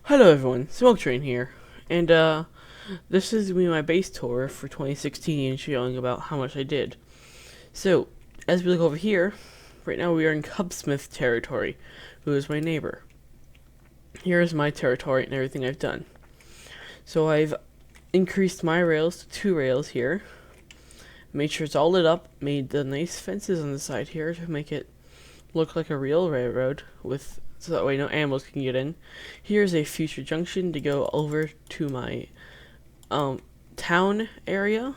Hello everyone, Smoke Train here, and this is me my base tour for 2016 showing about how much I did. So, as we look over here, right now we are in Cubsmith territory, who is my neighbor. Here is my territory and everything I've done. So I've increased my rails to 2 rails here, made sure it's all lit up, made the nice fences on the side here to make it look like a real railroad with so that way no animals can get in. Here's a future junction to go over to my town area.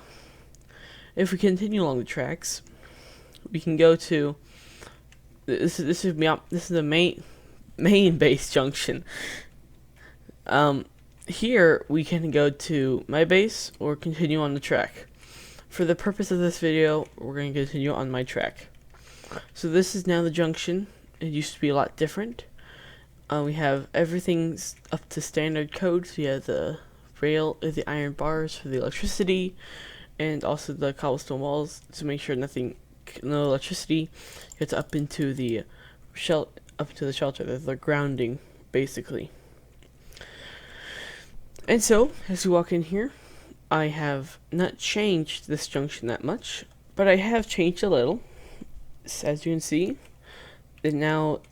If we continue along the tracks, we can go to this is the main base junction. Here we can go to my base or continue on the track. For the purpose of this video, we're going to continue on my track. So this is now the junction. It used to be a lot different. We have everything's up to standard code. So you have the the iron bars for the electricity, and also the cobblestone walls to make sure no electricity gets up into the shelter. The grounding, basically. And so, as we walk in here, I have not changed this junction that much, but I have changed a little. As you can see, it now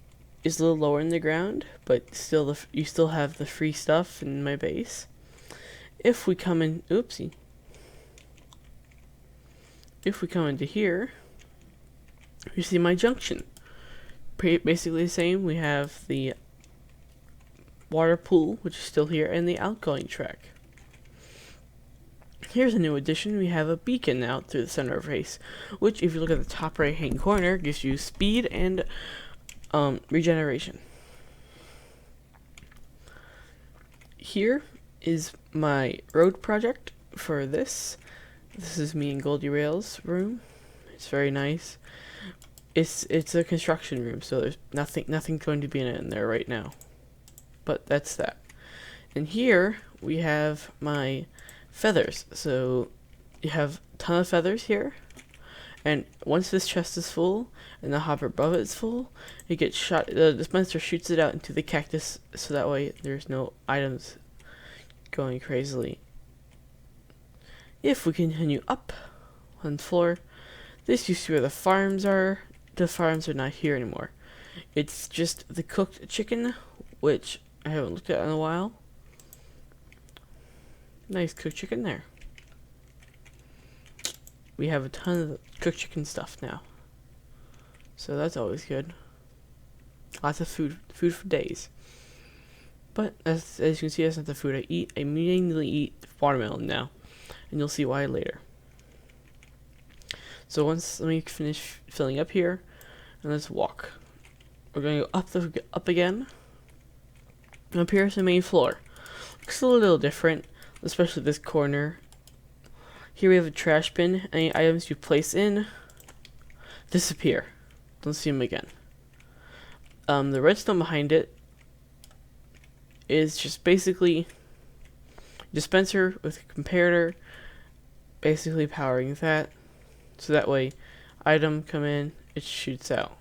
is a little lower in the ground, but still you still have the free stuff in my base. If we come in, if we come into here, you see my junction. Basically the same. We have the water pool, which is still here, and the outgoing track. Here's a new addition. We have a beacon out through the center of race, which, if you look at the top right hand corner, gives you speed and regeneration. Here is my road project for this. This is me and Goldie Rail's room. It's very nice. It's a construction room, so there's nothing going to be in there right now. But that's that. And here we have my feathers. So you have a ton of feathers here, and once this chest is full and the hopper above it is full, it gets shot. The dispenser shoots it out into the cactus, so that way there's no items going crazily. If we continue up on the floor, this used to be where the farms are. The farms are not here anymore. It's just the cooked chicken, which I haven't looked at in a while. Nice cooked chicken there. We have a ton of cooked chicken stuff now, so that's always good. Lots of food for days. But as you can see, that's not the food I eat. I mainly eat watermelon now, and you'll see why later. So let me finish filling up here, and let's walk. We're going to go up again. And up here is the main floor. Looks a little different, especially this corner. Here we have a trash bin. Any items you place in disappear. Don't see them again. The redstone behind it is just basically dispenser with a comparator, basically powering that, so that way item come in, it shoots out.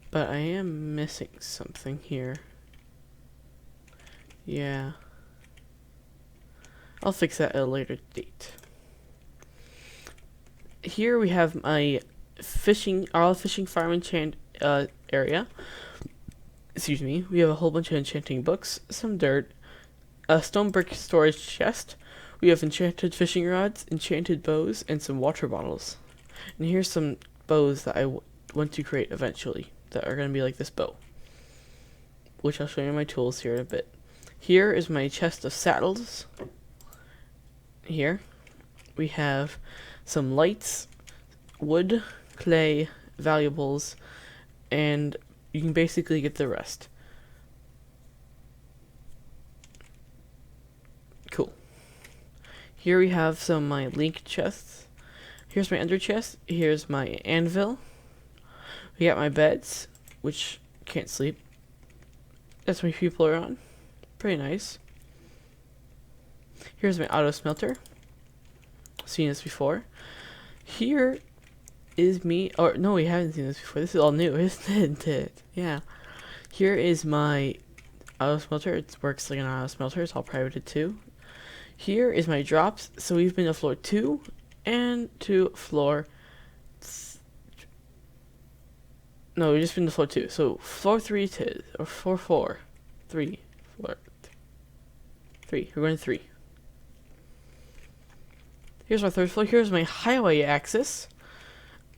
But I am missing something here. Yeah, I'll fix that at a later date. Here we have my fishing farm area. Excuse me. We have a whole bunch of enchanting books, some dirt, a stone brick storage chest. We have enchanted fishing rods, enchanted bows, and some water bottles. And here's some bows that I want to create eventually that are going to be like this bow, which I'll show you my tools here in a bit. Here is my chest of saddles. Here we have some lights, wood, clay, valuables, and you can basically get the rest. Cool. Here we have some of my link chests. Here's my ender chest. Here's my anvil. We got my beds, which can't sleep. That's my people are on. Pretty nice. Here's my auto smelter. Seen this before. Here is me, or no, we haven't seen this before. This is all new, isn't it? Yeah. Here is my auto smelter. It works like an auto smelter. It's all privated too. Here is my drops. So we've been to floor 2 and to floor. No, we've just been to floor 2. So floor 3 to or floor 4, 3, floor 3. We're going to 3. Here's our third floor. Here's my highway axis.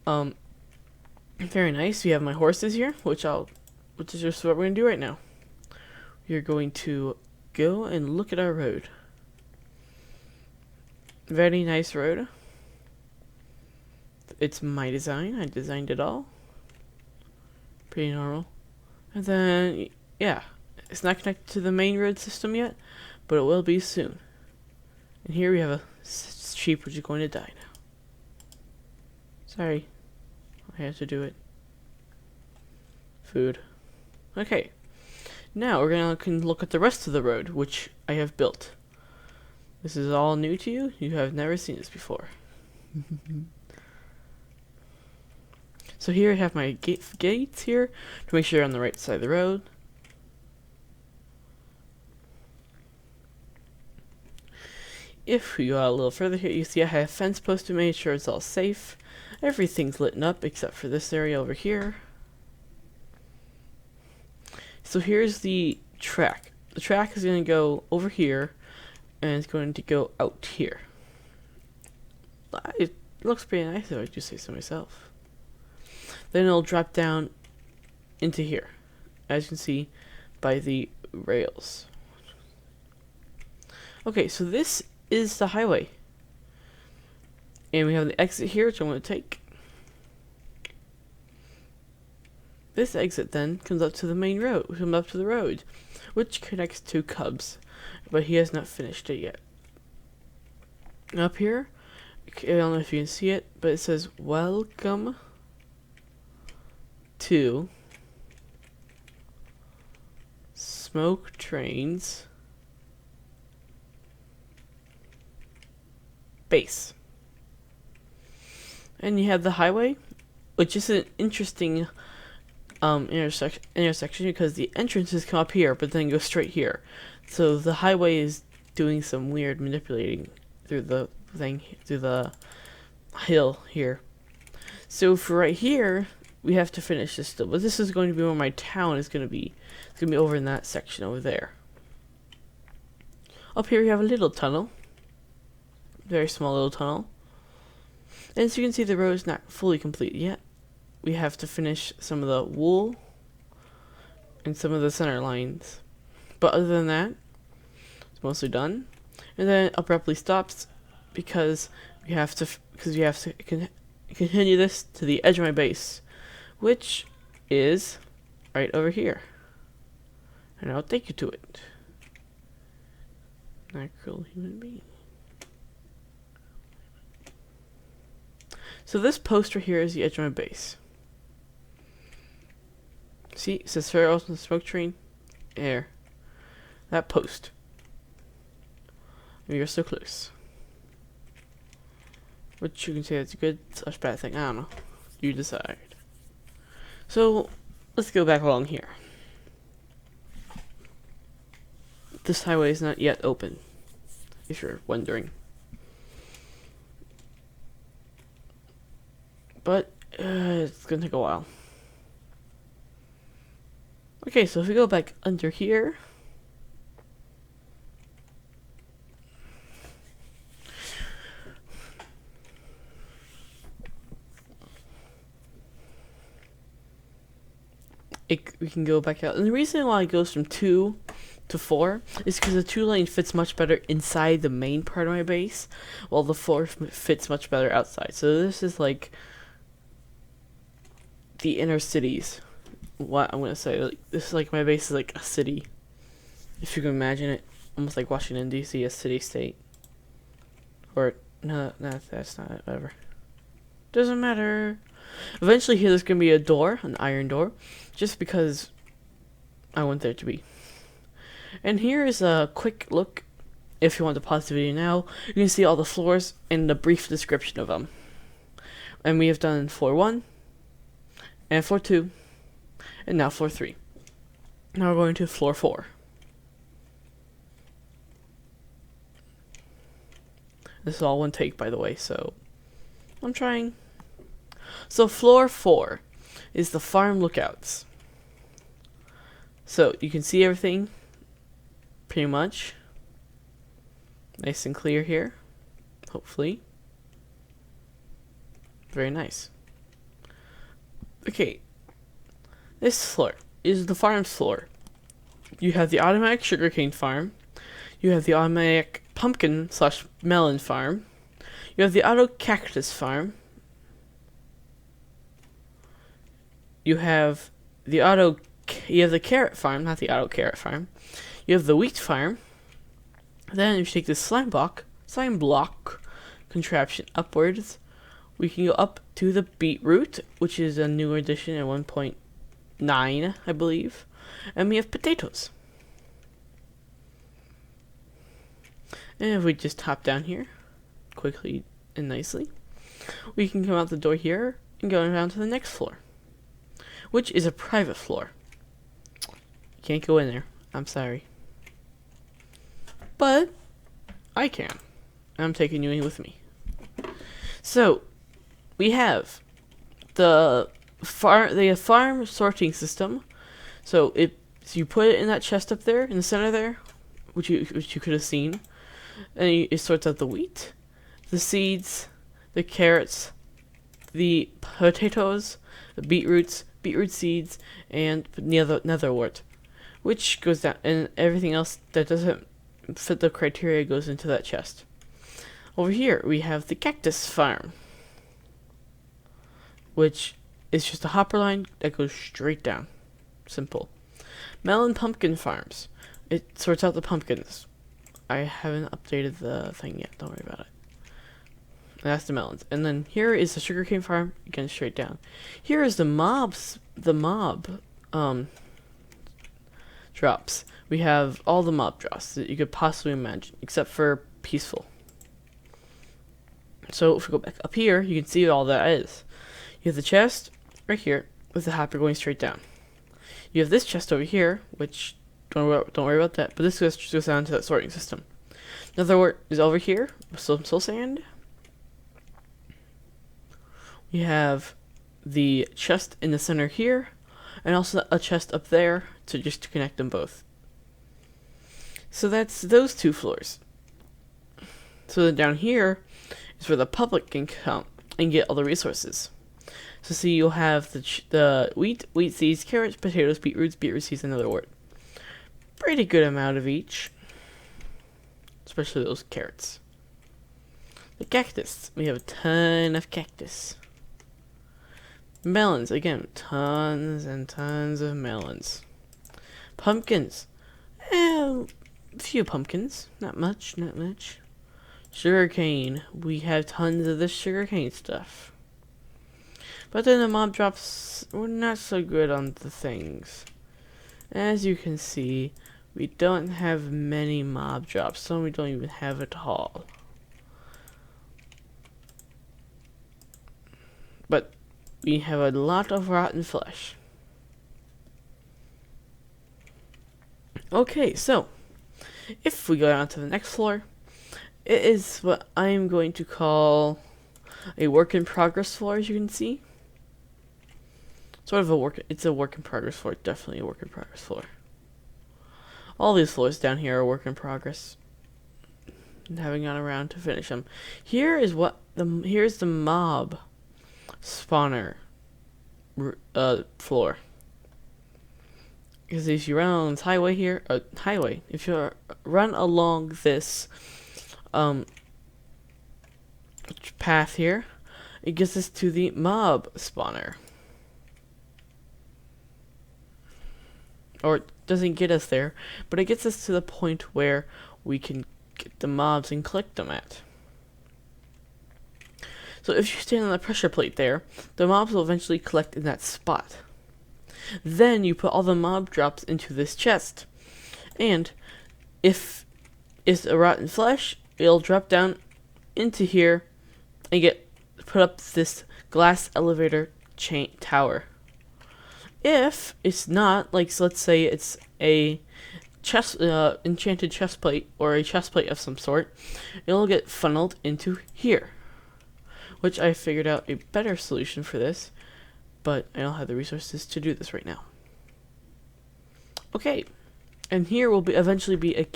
Very nice. We have my horses here, which is just what we're gonna do right now. We're going to go and look at our road. Very nice road. It's my design. I designed it all. Pretty normal. And then, yeah, it's not connected to the main road system yet, but it will be soon. And here we have a sheep which is going to die now. Sorry. I have to do it. Food. Okay. Now we're gonna look at the rest of the road, which I have built. This is all new to you. You have never seen this before. So here I have my gates here to make sure you're on the right side of the road. If we go out a little further here, you see I have a fence post to make sure it's all safe. Everything's lit up except for this area over here. So here's the track. The track is going to go over here, and it's going to go out here. It looks pretty nice if I do say so myself. Then it'll drop down into here, as you can see by the rails. Okay, so this is the highway. And we have the exit here, which I'm going to take. This exit then comes up to the main road, comes up to the road, which connects to Cubs, but he has not finished it yet. Up here, I don't know if you can see it, but it says, "Welcome to Smoke Train's base." And you have the highway, which is an interesting intersection because the entrances come up here, but then go straight here. So the highway is doing some weird manipulating through the hill here. So for right here, we have to finish this still. But this is going to be where my town is going to be. It's going to be over in that section over there. Up here we have a little tunnel. Very small little tunnel. And as you can see, the road is not fully complete yet. We have to finish some of the wool and some of the center lines. But other than that, it's mostly done. And then it abruptly stops because we have to continue this to the edge of my base, which is right over here. And I'll take you to it. Natural human being. So this poster here is the edge of my base. See, it says Pharaoh's on the smoke train. There. That post. And you're so close. Which you can say that's a good / bad thing. I don't know. You decide. So let's go back along here. This highway is not yet open, if you're wondering. But it's gonna take a while. Okay, so if we go back under here, we can go back out. And the reason why it goes from 2 to 4 is because the 2 lane fits much better inside the main part of my base, while the 4 fits much better outside. So this is like the inner cities. What I'm gonna say, like, this is like my base is like a city, if you can imagine it, almost like Washington D.C., a city-state. Or no, that's not it. Whatever. Doesn't matter. Eventually, here there's gonna be a door, an iron door, just because I want there to be. And here is a quick look. If you want to pause the video now, you can see all the floors and the brief description of them. And we have done floor 1, and floor 2, and now floor 3. Now we're going to floor 4. This is all one take, by the way, so I'm trying. So floor 4 is the farm lookouts. So you can see everything pretty much nice and clear here, hopefully. Very nice. Okay, this floor is the farm's floor. You have the automatic sugarcane farm, you have the automatic pumpkin / melon farm, you have the auto cactus farm, you have the carrot farm, not the auto carrot farm, you have the wheat farm. Then if you take this slime block contraption upwards, we can go up to the beetroot, which is a new addition at 1.9, I believe. And we have potatoes. And if we just hop down here, quickly and nicely, we can come out the door here and go down to the next floor, which is a private floor. You can't go in there. I'm sorry. But I can. I'm taking you in with me. So we have the farm sorting system. So you put it in that chest up there in the center there, which you could have seen, and it sorts out the wheat, the seeds, the carrots, the potatoes, the beetroot seeds, and netherwort, which goes down, and everything else that doesn't fit the criteria goes into that chest. Over here we have the cactus farm, which is just a hopper line that goes straight down. Simple. Melon pumpkin farms. It sorts out the pumpkins. I haven't updated the thing yet. Don't worry about it. And that's the melons. And then here is the sugarcane farm. Again, straight down. Here is the mob drops. We have all the mob drops that you could possibly imagine, except for peaceful. So if we go back up here, you can see what all that is. You have the chest right here with the hopper going straight down. You have this chest over here, which don't worry about that, but this goes down to that sorting system. Netherwort is over here with some soul sand. We have the chest in the center here, and also a chest up there to connect them both. So that's those two floors. So then down here is where the public can come and get all the resources. So see, you'll have the wheat seeds, carrots, potatoes, beetroot seeds, and netherwort. Pretty good amount of each, especially those carrots. The cactus, we have a ton of cactus. Melons, again, tons and tons of melons. Pumpkins, a few pumpkins, not much. Sugarcane, we have tons of this sugarcane stuff. But then the mob drops were not so good on the things. As you can see, we don't have many mob drops. Some we don't even have at all. But we have a lot of rotten flesh. Okay, so if we go down to the next floor, it is what I am going to call a work in progress floor, as you can see. It's a work in progress floor, definitely a work in progress floor. All these floors down here are work in progress. And haven't gone around to finish them. Here's the mob spawner floor. Because if you run along this highway here, if you run along this path here, it gets us to the mob spawner. Or it doesn't get us there, but it gets us to the point where we can get the mobs and collect them at. So if you stand on the pressure plate there, the mobs will eventually collect in that spot. Then you put all the mob drops into this chest. And if it's a rotten flesh, it'll drop down into here and put up this glass elevator tower. If it's not, like, so let's say it's a enchanted chest plate or a chest plate of some sort, it'll get funneled into here, which I figured out a better solution for this, but I don't have the resources to do this right now. Okay, and here will eventually be a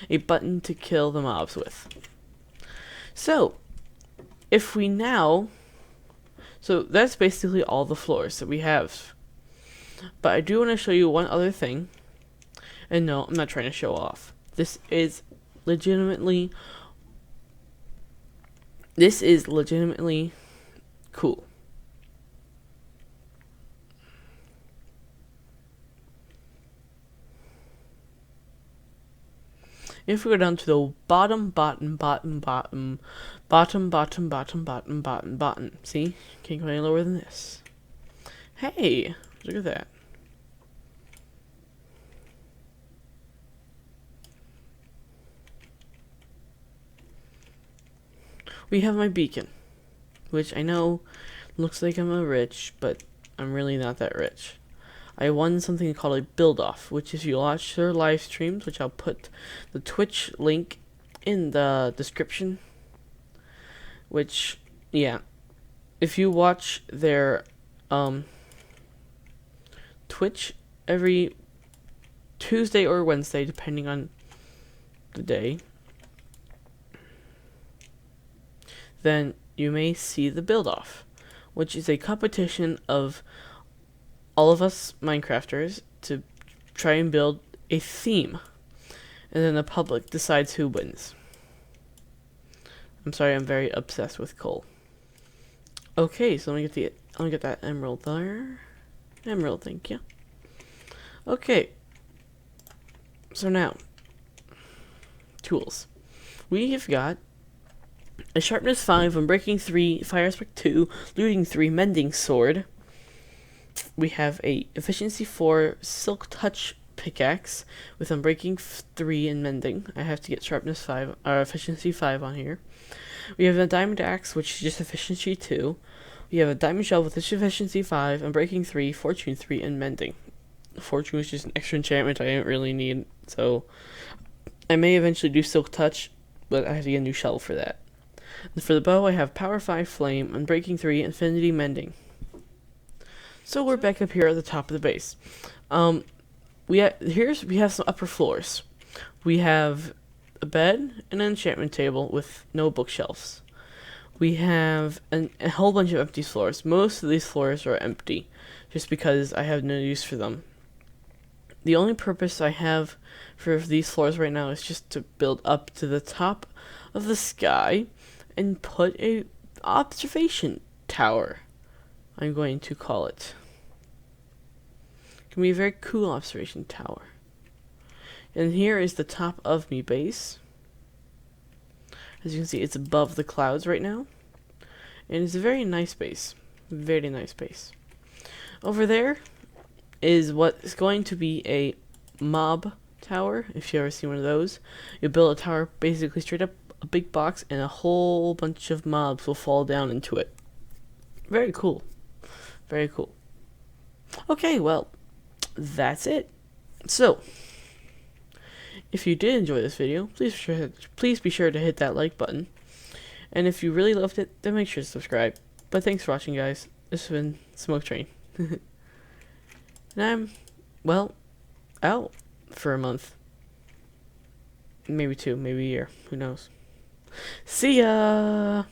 a button to kill the mobs with. So if we now, so that's basically all the floors that we have. But I do want to show you one other thing. And no, I'm not trying to show off. This is legitimately cool. If we go down to the bottom, see? Can't go any lower than this. Hey, look at that. We have my beacon, which I know looks like I'm a rich, but I'm really not that rich. I won something called a build-off, which if you watch their live streams, which I'll put the Twitch link in the description, which, yeah, if you watch their Twitch every Tuesday or Wednesday, depending on the day, then you may see the build-off, which is a competition of all of us Minecrafters to try and build a theme, and then the public decides who wins. I'm sorry, I'm very obsessed with coal. Okay, so let me get that emerald there. Emerald, thank you. Okay. So now, tools. We've got a sharpness 5, unbreaking 3, fire aspect 2, looting 3, mending sword. We have a efficiency 4 silk touch pickaxe with unbreaking 3 and mending. I have to get sharpness 5 or efficiency 5 on here. We have a diamond axe, which is just efficiency 2. We have a diamond shell with efficiency 5, unbreaking 3, fortune 3, and mending. Fortune is just an extra enchantment I didn't really need, so I may eventually do silk touch, but I have to get a new shell for that. And for the bow, I have power 5, flame, unbreaking 3, infinity, mending. So we're back up here at the top of the base. We have some upper floors. We have a bed and an enchantment table with no bookshelves. We have a whole bunch of empty floors. Most of these floors are empty, just because I have no use for them. The only purpose I have for these floors right now is just to build up to the top of the sky and put a observation tower, I'm going to call it. It can be a very cool observation tower. And here is the top of me base. As you can see, it's above the clouds right now. And it's a very nice base. Very nice base. Over there is what is going to be a mob tower, if you ever see one of those. You build a tower basically straight up a big box and a whole bunch of mobs will fall down into it. Very cool. Very cool. Okay, well, that's it. So, if you did enjoy this video, please be sure to hit that like button. And if you really loved it, then make sure to subscribe. But thanks for watching, guys. This has been Smoke Train. And I'm, well, out for a month. Maybe 2, maybe a year. Who knows? See ya!